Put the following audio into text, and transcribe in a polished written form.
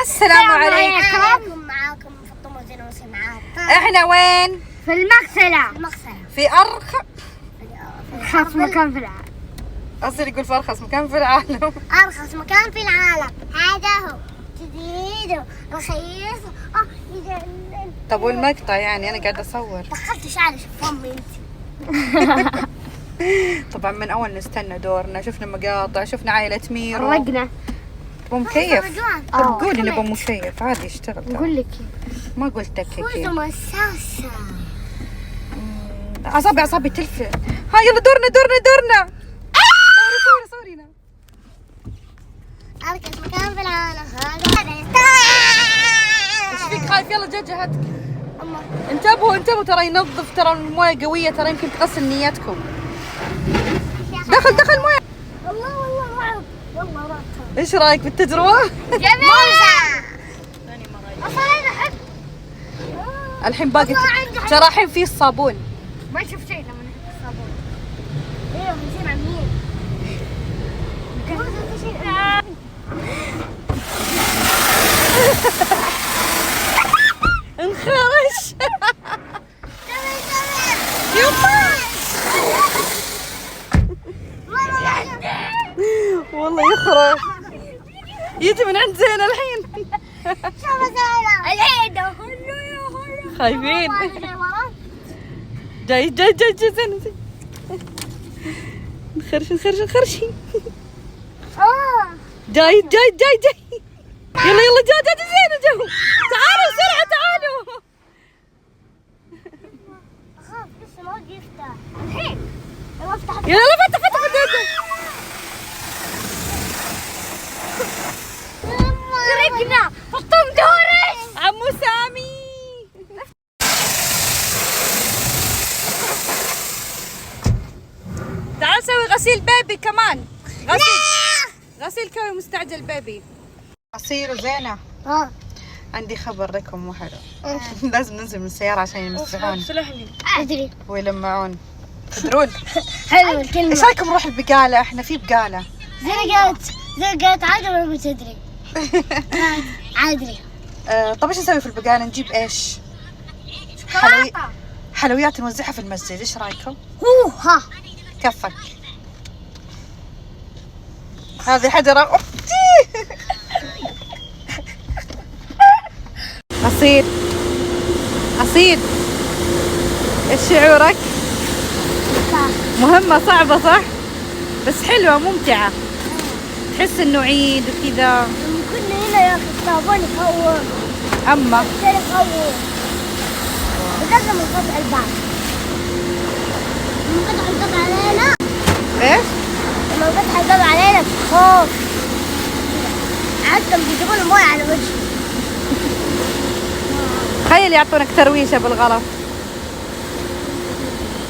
السلام عليكم. معاكم فاطمة زينوسي معاكم. احنا وين؟ في المغسلة. في أرخص مكان في العالم. أصير يقول في أرخص مكان في العالم. أرخص مكان في العالم هذا هو، جديد رخيص يجنن. طب والمقطع يعني أنا قاعدة أصور. دخلت شعري في فمي انت. طبعا من أول نستنى دورنا، شفنا مقاطع، شفنا عائلة ميرو. رقنا. نبغى مكيف. طب قولي نبغى مكيف عادي اشتغل. بقول لك ما قلت لك كيف. خذوا مساسة. أعصابي تلفت. ها يلا دورنا. صورينا. أرخص مكان في العالم هذا. ايش فيك خايف؟ يلا جهتك. انتبهوا ترى ينظف، ترى المويه قويه، ترى يمكن تغسل نيتكم. دخل مويه. والله رعب. والله رعب. ايش رايك بالتجربه؟ جميلة. أصلاً أنا أحب. الحين باقي ترى الحين في الصابون. ما شفت شيء لما نحط الصابون. ايوه بنصير عميين. انخرش. يما والله يخرج. يجي من عند زينة الحين. خايفين. جاي زينة. نخرشي. جاي يلا جاي زينة جو. تعالوا بسرعة تعالوا. اخاف لسه ما يفتح الحين. يلا افتح. يلا فتح. غرقنا. فطوم دورش. عمو سامي. تعال سوي غسيل بيبي كمان. غسيل كوي مستعجل بيبي. عصير وزينة. عندي خبر لكم مو حلو. لازم ننزل من السيارة عشان يمسحون. سلحني. ادري. ويلمعون. تدرون؟ حلو الكلمة. ايش رايكم نروح البقالة؟ احنا في بقالة. زي قالت عادي ولا ما تدري؟ عادي. طب ايش نسوي في البقالة؟ نجيب ايش؟ حلويات نوزعها في المسجد، ايش رايكم؟ ها كفك. هذه حجرة اختي. أصيل ايش شعورك؟ مهمة صعبة صح؟ بس حلوة ممتعة. تحس انه عيد وكذا. كنا هنا يا اخي الصابون يفور. اما يفور. بدنا من قطع الباب. من قطع الباب علينا. ايش؟ لما فتح الباب علينا خوف. عادة بيجيبون المويه على وجهي. تخيل يعطونك ترويشة بالغلط.